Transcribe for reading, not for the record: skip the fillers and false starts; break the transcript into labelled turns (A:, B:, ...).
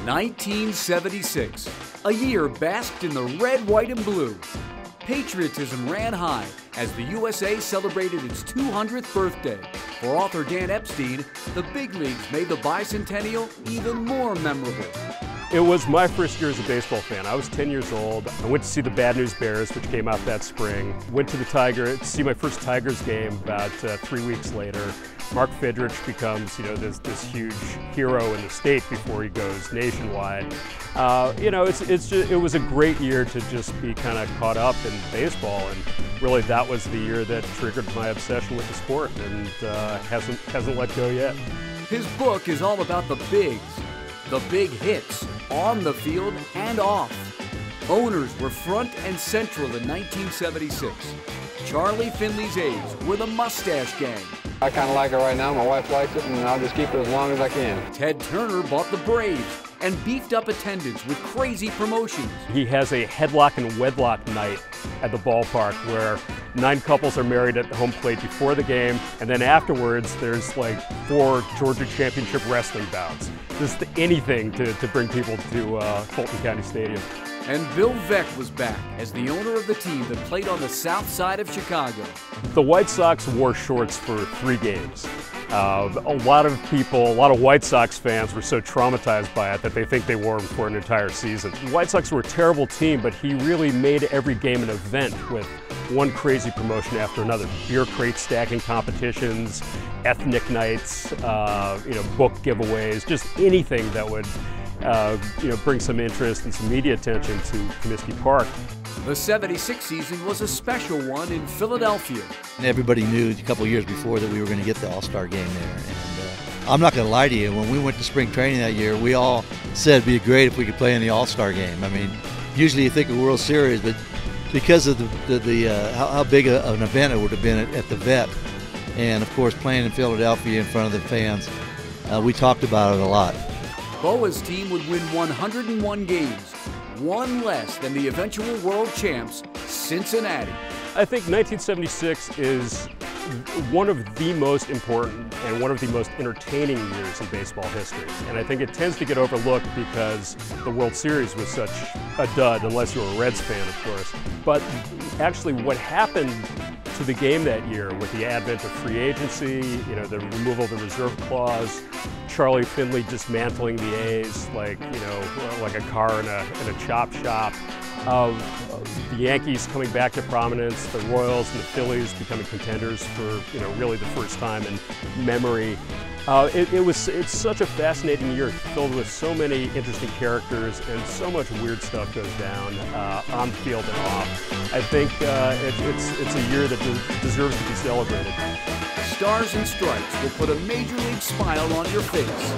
A: 1976, a year basked in the red, white, and blue. Patriotism ran high as the USA celebrated its 200th birthday. For author Dan Epstein, the big leagues made the bicentennial even more memorable.
B: It was my first year as a baseball fan. I was 10 years old. I went to see the Bad News Bears, which came out that spring. Went to to see my first Tigers game about 3 weeks later. Mark Fidrich becomes, this huge hero in the state before he goes nationwide. It was a great year to just be kind of caught up in baseball, and really that was the year that triggered my obsession with the sport, and hasn't let go yet.
A: His book is all about the bigs, the big hits, on the field and off. Owners were front and central in 1976. Charlie Finley's A's were the Mustache Gang.
C: I kind of like it right now. My wife likes it, and I'll just keep it as long as I can.
A: Ted Turner bought the Braves and beefed up attendance with crazy promotions.
B: He has a headlock and wedlock night at the ballpark where 9 couples are married at home plate before the game, and then afterwards there's like 4 Georgia Championship wrestling bouts. Just anything to bring people to Fulton County Stadium.
A: And Bill Veeck was back as the owner of the team that played on the south side of Chicago.
B: The White Sox wore shorts for 3 games. A lot of White Sox fans were so traumatized by it that they think they wore them for an entire season. The White Sox were a terrible team, but he really made every game an event with one crazy promotion after another. Beer crate stacking competitions, ethnic nights, book giveaways, just anything that would bring some interest and some media attention to Comiskey Park.
A: The '76 season was a special one in Philadelphia.
D: Everybody knew a couple years before that we were going to get the All-Star game there. And I'm not going to lie to you, when we went to spring training that year, we all said it'd be great if we could play in the All-Star game. I mean, usually you think of World Series, but because of how big an event it would have been at the Vet, and of course playing in Philadelphia in front of the fans, we talked about it a lot.
A: Bowa's team would win 101 games, one less than the eventual world champs, Cincinnati.
B: I think 1976 is one of the most important and one of the most entertaining years in baseball history. And I think it tends to get overlooked because the World Series was such a dud, unless you're a Reds fan, of course. But actually what happened to the game that year with the advent of free agency, the removal of the reserve clause, Charlie Finley dismantling the A's like a car in a chop shop, the Yankees coming back to prominence, the Royals and the Phillies becoming contenders for really the first time in memory. It's such a fascinating year, filled with so many interesting characters, and so much weird stuff goes down on the field and off. I think it's a year that deserves to be celebrated.
A: Stars and Stripes will put a major league smile on your face.